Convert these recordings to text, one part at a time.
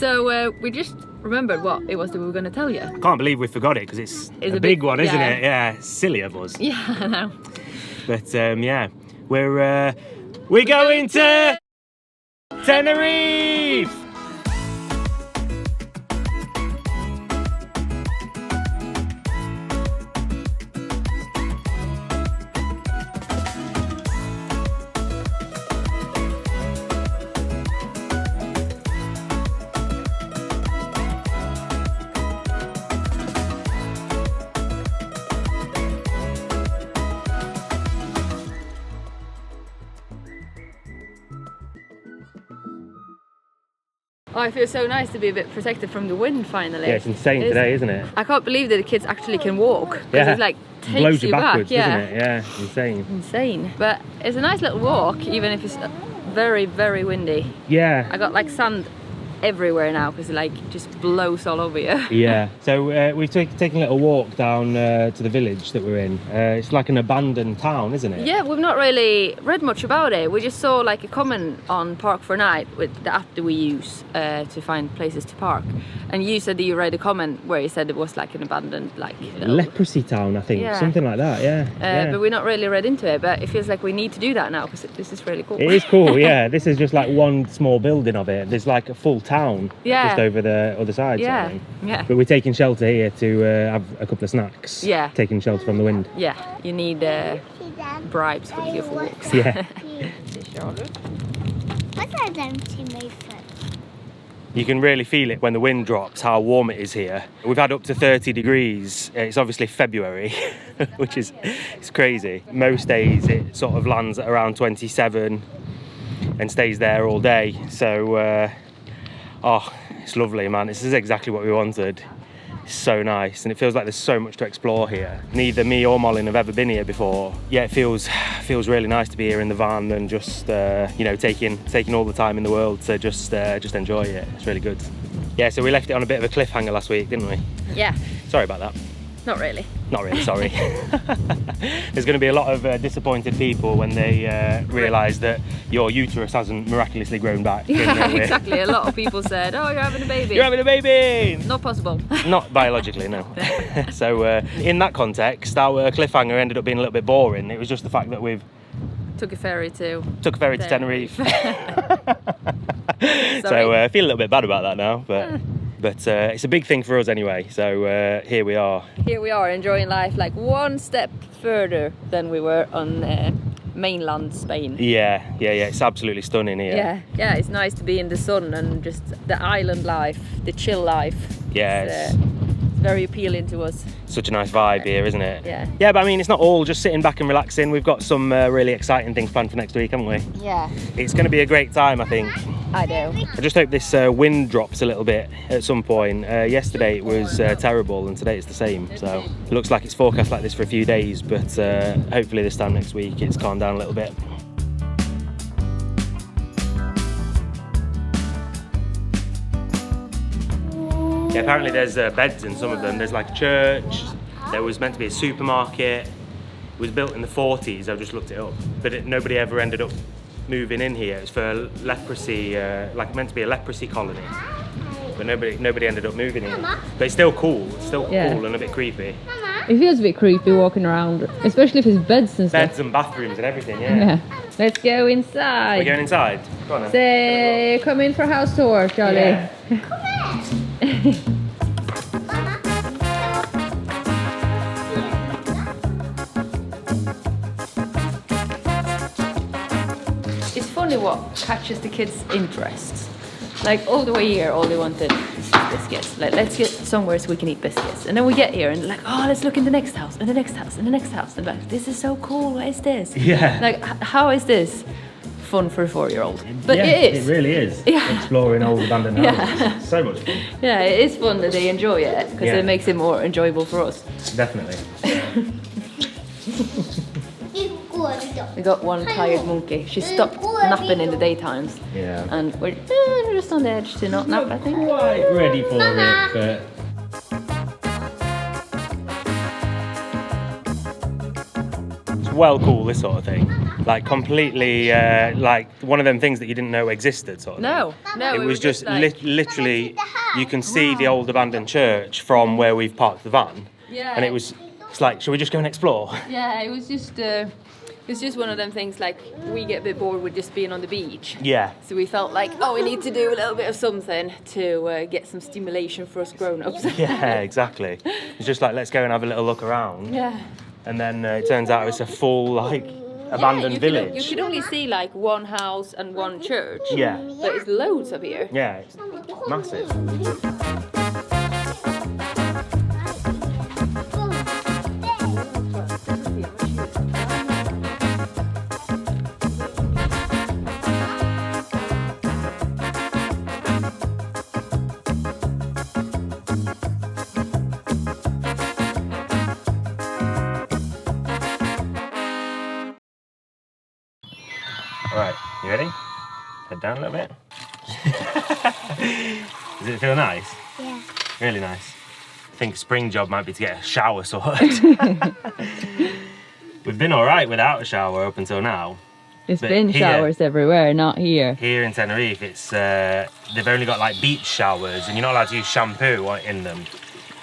So we just remembered what it was that we were going to tell you. I can't believe we forgot it because it's a big one, isn't it? Yeah, silly of us. Yeah, I know. But yeah, we're going to Tenerife. Oh, it feels so nice to be a bit protected from the wind finally. Yeah, it's insane today, isn't it? I can't believe that the kids actually can walk. Yeah. It like takes blows you backwards, back. Yeah. doesn't it? Yeah, insane. Insane. But it's a nice little walk, even if it's very, very windy. Yeah. I got like sand everywhere now because it like just blows all over you. Yeah. So we've taken a little walk down to the village that we're in. It's like an abandoned town, isn't it? Yeah, we've not really read much about it. We just saw like a comment on Park 4 Night with the app that we use to find places to park. And you said that you read a comment where you said it was like an abandoned little... leprosy town, I think. Yeah. Something like that, yeah. But we're not really read into it, but it feels like we need to do that now because this is really cool. It is cool, yeah. This is just like one small building of it. There's like a full town just over the other side. Yeah, sort of thing. yeah. But we're taking shelter here to have a couple of snacks. Yeah. Taking shelter from the wind. Yeah, you need bribes when you go for walks. Yeah. What are them to make for? You can really feel it when the wind drops, how warm it is here. We've had up to 30 degrees. It's obviously February, which is it's crazy. Most days it sort of lands at around 27 and stays there all day. So, it's lovely, man. This is exactly what we wanted. It's so nice, and it feels like there's so much to explore here. Neither me or Malin have ever been here before. Yeah, it feels really nice to be here in the van and just taking all the time in the world to just enjoy it. It's really good. Yeah, so we left it on a bit of a cliffhanger last week, didn't we? Yeah. Sorry about that. Not really. Not really, sorry. There's going to be a lot of disappointed people when they realise that your uterus hasn't miraculously grown back. Yeah, exactly. A lot of people said, oh, you're having a baby. You're having a baby! Not possible. Not biologically, no. So in that context, our cliffhanger ended up being a little bit boring. It was just the fact that we've took a ferry to Tenerife. So I feel a little bit bad about that now, but it's a big thing for us anyway, so here we are. Here we are, enjoying life like one step further than we were on mainland Spain. Yeah, it's absolutely stunning here. Yeah, it's nice to be in the sun and just the island life, the chill life. Yeah, it's very appealing to us. Such a nice vibe here, isn't it? Yeah. But I mean, it's not all just sitting back and relaxing. We've got some really exciting things planned for next week, haven't we? Yeah. It's going to be a great time, I think. I do. I just hope this wind drops a little bit at some point. Yesterday it was terrible, and today it's the same. So it looks like it's forecast like this for a few days, but hopefully this time next week it's calmed down a little bit. Yeah, apparently there's beds in some of them. There's like a church. There was meant to be a supermarket. It was built in the 40s. I've just looked it up, but nobody ever ended up moving in here. It's for leprosy, like meant to be a leprosy colony, but nobody ended up moving in. But it's still cool. It's still cool and a bit creepy. It feels a bit creepy walking around, especially if it's beds and stuff. Beds and bathrooms and everything. Yeah. Let's go inside. We're going inside. Go on then. Say, come in for house tour, Charlie. Yeah. Come in. It's funny what catches the kids' interest. Like all the way here, all they wanted is biscuits. Like, let's get somewhere so we can eat biscuits. And then we get here and like, oh, let's look in the next house, and the next house, and the next house. And like, this is so cool. What is this? Yeah. Like, how is this fun for a 4-year-old? But yeah, it is. It really is. Yeah. Exploring old abandoned houses. Yeah. So much fun. Yeah, it is fun that they enjoy it because it makes it more enjoyable for us. Definitely. We got one tired monkey. She stopped napping in the daytimes. Yeah. And we're just on the edge to not nap, I think. Quite ready for it, but well cool, this sort of thing. Like completely, like one of them things that you didn't know existed, sort of No, thing. no. It was just like, literally, you can see the old abandoned church from where we've parked the van. Yeah. And it's like, shall we just go and explore? Yeah, it was just one of them things, like, we get a bit bored with just being on the beach. Yeah. So we felt like, oh, we need to do a little bit of something to get some stimulation for us grown-ups. Yeah, exactly. It's just like, let's go and have a little look around. Yeah. And then it turns out it's a full, like, abandoned village. You could only see like one house and one church. Yeah. But it's loads up here. Yeah, it's massive. Alright, you ready? Head down a little bit. Does it feel nice? Yeah. Really nice. I think spring job might be to get a shower sorted. We've been alright without a shower up until now. It's But been here- showers everywhere, not here. Here in Tenerife, it's they've only got like beach showers and you're not allowed to use shampoo in them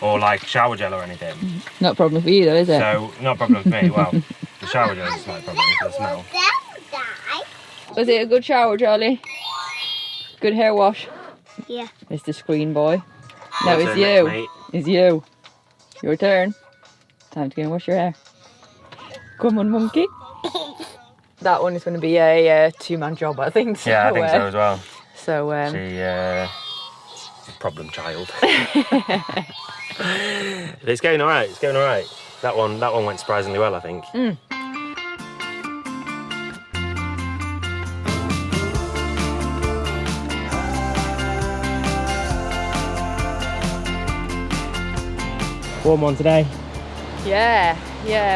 or like shower gel or anything. Not a problem for you though, is it? So, not a problem for me. Well, the shower gel is not a problem for the smell. Was it a good shower, Charlie? Good hair wash? Yeah. Mr. Screen Boy. No, Your it's turn you. next, mate. It's you. Your turn. Time to go and wash your hair. Come on, monkey. That one is going to be a two-man job, I think. So, Yeah, I think so as well. So, She, problem child. It's going all right. It's going all right. That one went surprisingly well, I think. Warm one today. yeah,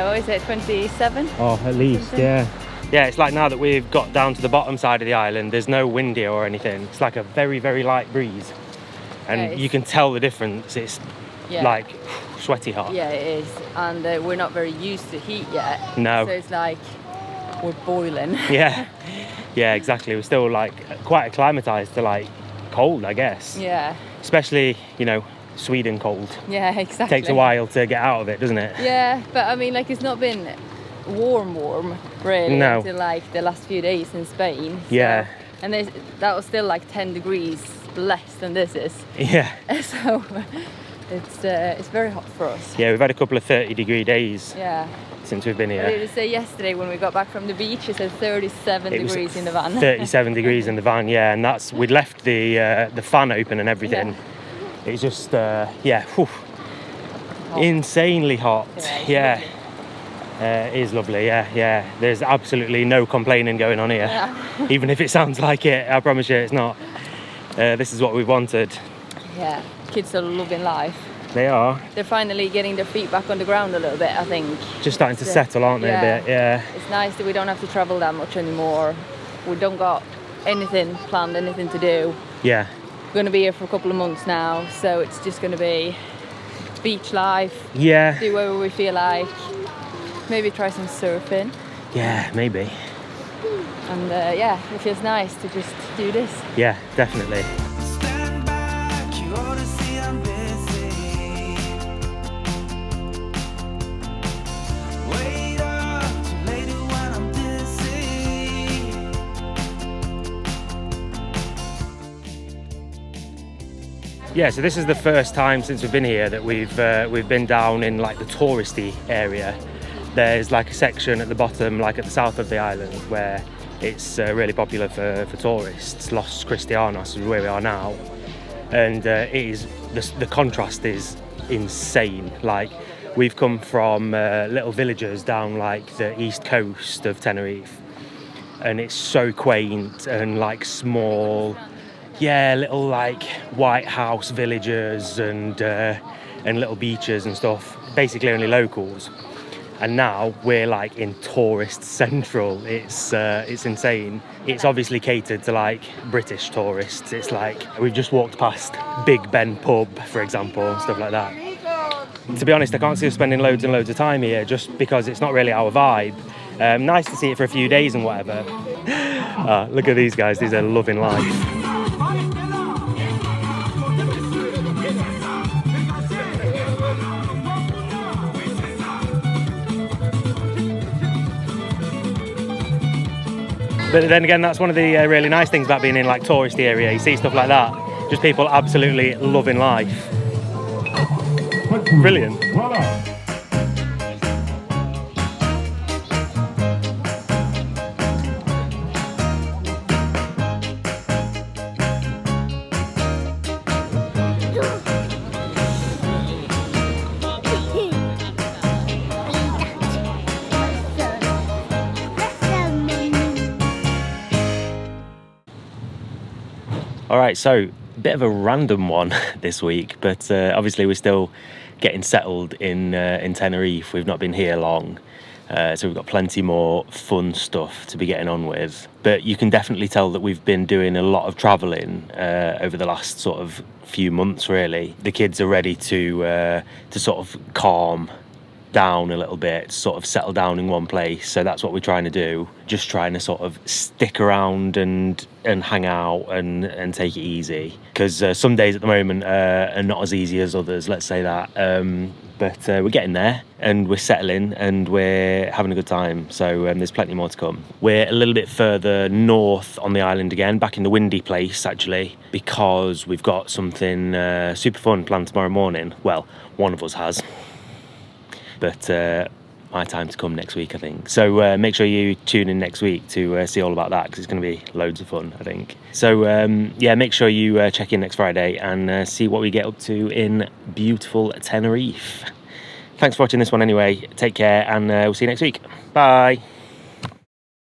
what is it, 27? Oh, at least, yeah. Yeah, it's like now that we've got down to the bottom side of the island, there's no wind here or anything. It's like a very, very light breeze. And Yeah, you can tell the difference. It's Yeah. like sweaty hot. Yeah, it is. And we're not very used to heat yet. No. So it's like we're boiling. Yeah, yeah, exactly. We're still like quite acclimatized to like cold, I guess. Yeah, Especially, you know, Sweden cold. yeah, exactly. Takes a while to get out of it, doesn't it? Yeah, but I mean, like, it's not been warm, really, No. until like the last few days in Spain. So- Yeah. And that was still like 10 degrees less than this is. Yeah. So it's very hot for us. Yeah, we've had a couple of 30-degree days Yeah. since we've been But here. it was yesterday when we got back from the beach, it said 37 It was degrees in the van. 37 degrees in the van, yeah, and we'd left the fan open and everything. Yeah. It's just, yeah, whew, insanely hot. Yeah, Yeah, it is lovely. Yeah. There's absolutely no complaining going on here, Yeah. even if it sounds like it. I promise you, it's not. This is what we wanted. Yeah, kids are loving life. They are They're finally getting their feet back on the ground a little bit, I think. just starting to settle, aren't they? Yeah. A bit. Yeah. It's nice that we don't have to travel that much anymore. We don't got anything planned, anything to do. Yeah. We're going to be here for a couple of months now, so it's just going to be beach life, Yeah. do whatever we feel like, maybe try some surfing. Yeah. Maybe. And yeah, it feels nice to just do this. Yeah. Definitely. Stand back, you ought to see I'm busy. Wait up till later when I'm dizzy. Yeah, so this is the first time since we've been here that we've been down in like the touristy area. There's like a section at the bottom, like at the south of the island, where it's really popular for tourists. Los Cristianos is where we are now, and it is the contrast is insane. Like we've come from little villages down like the east coast of Tenerife, and it's so quaint and like small. Yeah, little like white house villages and little beaches and stuff. Basically only locals. And now we're like in tourist central. It's insane. It's obviously catered to like British tourists. It's like we've just walked past Big Ben pub, for example, and stuff like that. To be honest, I can't see us spending loads and loads of time here just because it's not really our vibe. Nice to see it for a few days and whatever. Look at these guys, these are loving life. But then again, that's one of the really nice things about being in like touristy area. You see stuff like that, just people absolutely loving life. Brilliant. All right, so a bit of a random one this week, but obviously we're still getting settled in Tenerife. We've not been here long, so we've got plenty more fun stuff to be getting on with. But you can definitely tell that we've been doing a lot of travelling over the last sort of few months, really. The kids are ready to sort of calm down a little bit, sort of settle down in one place. So that's what we're trying to do, just trying to sort of stick around and hang out and take it easy, because some days at the moment are not as easy as others, let's say that. But we're getting there and we're settling and we're having a good time, so there's plenty more to come. We're a little bit further north on the island again, back in the windy place actually, because we've got something super fun planned tomorrow morning. Well, one of us has, but my time to come next week, I think. So make sure you tune in next week to see all about that, because it's going to be loads of fun, I think. So yeah, make sure you check in next Friday and see what we get up to in beautiful Tenerife. Thanks for watching this one anyway. Take care, and we'll see you next week. Bye.